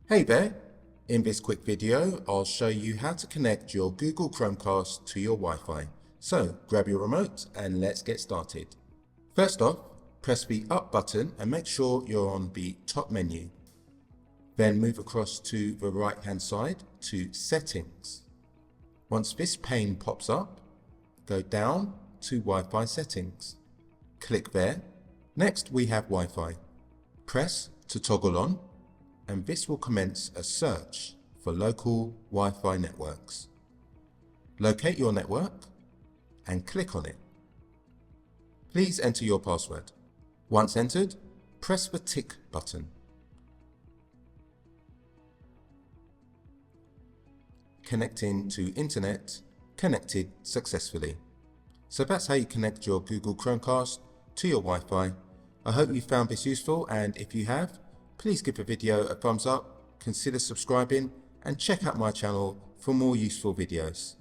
Hey there! In this quick video, I'll show you how to connect your Google Chromecast to your Wi-Fi. So grab your remote and let's get started. First off, press the up button and make sure you're on the top menu. Then move across to the right hand side to Settings. Once this pane pops up, go down to Wi-Fi Settings. Click there. Next we have Wi-Fi. Press to toggle on, and this will commence a search for local Wi-Fi networks. Locate your network and click on it. Please enter your password. Once entered, press the tick button. Connecting to internet, connected successfully. So that's how you connect your Google Chromecast to your Wi-Fi. I hope you found this useful, and if you have, please give the video a thumbs up, consider subscribing, and check out my channel for more useful videos.